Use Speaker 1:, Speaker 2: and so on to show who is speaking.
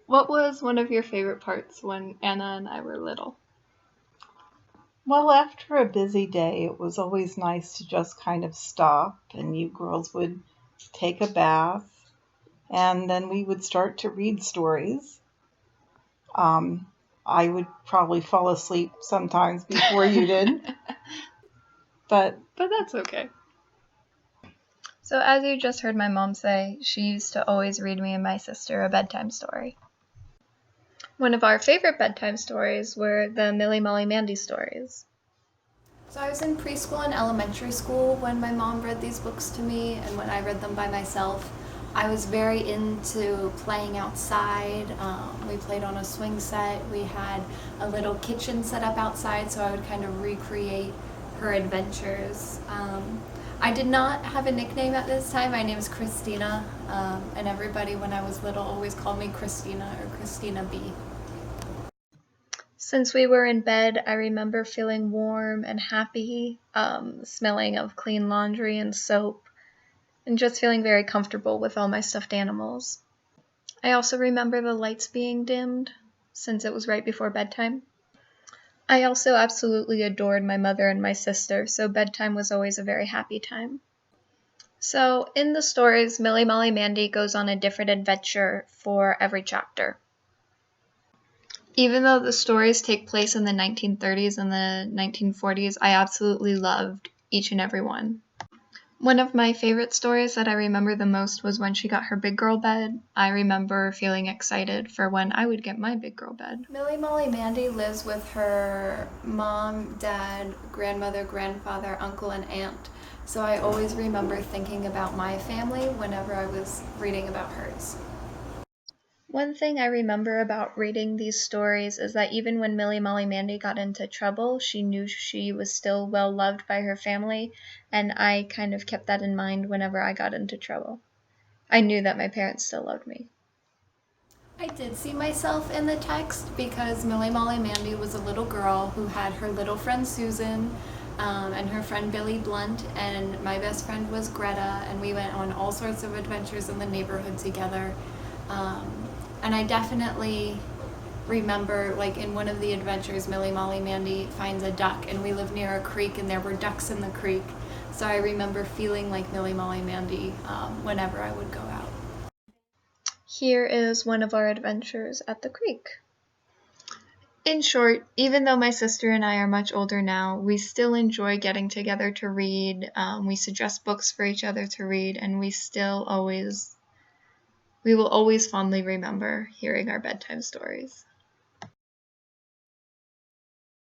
Speaker 1: What was one of your favorite parts when Anna and I were little?
Speaker 2: Well, after a busy day, it was always nice to just kind of stop, and you girls would take a bath, and then we would start to read stories. Um, I would probably fall asleep sometimes before you did, but
Speaker 1: But that's okay. So, as you just heard my mom say, she used to always read me and my sister a bedtime story. One of our favorite bedtime stories were the Millie Molly Mandy stories.
Speaker 3: So I was in preschool and elementary school when my mom read these books to me, and when I read them by myself. I was very into playing outside. We played on a swing set. We had a little kitchen set up outside, so I would kind of recreate her adventures. I did not have a nickname at this time. My name is Christina, and everybody when I was little always called me Christina or Christina B.
Speaker 1: Since we were in bed, I remember feeling warm and happy, smelling of clean laundry and soap, and just feeling very comfortable with all my stuffed animals. I also remember the lights being dimmed, since it was right before bedtime. I also absolutely adored my mother and my sister, so bedtime was always a very happy time. So, in the stories, Millie Molly Mandy goes on a different adventure for every chapter. Even though the stories take place in the 1930s and the 1940s, I absolutely loved each and every one. One of my favorite stories that I remember the most was when she got her big girl bed. I remember feeling excited for when I would get my big girl bed.
Speaker 3: Millie Molly Mandy lives with her mom, dad, grandmother, grandfather, uncle, and aunt. So I always remember thinking about my family whenever I was reading about hers.
Speaker 1: One thing I remember about reading these stories is that even when Millie Molly Mandy got into trouble, she knew she was still well loved by her family, and I kind of kept that in mind whenever I got into trouble. I knew that my parents still loved me.
Speaker 3: I did see myself in the text because Millie Molly Mandy was a little girl who had her little friend Susan and her friend Billy Blunt, and my best friend was Greta, and we went on all sorts of adventures in the neighborhood together. Um, and I definitely remember, like, in one of the adventures, Millie Molly Mandy finds a duck, and we live near a creek, and there were ducks in the creek. So I remember feeling like Millie Molly Mandy whenever I would go out.
Speaker 1: Here is one of our adventures at the creek. In short, even though my sister and I are much older now, we still enjoy getting together to read. We suggest books for each other to read, and we will always fondly remember hearing our bedtime stories.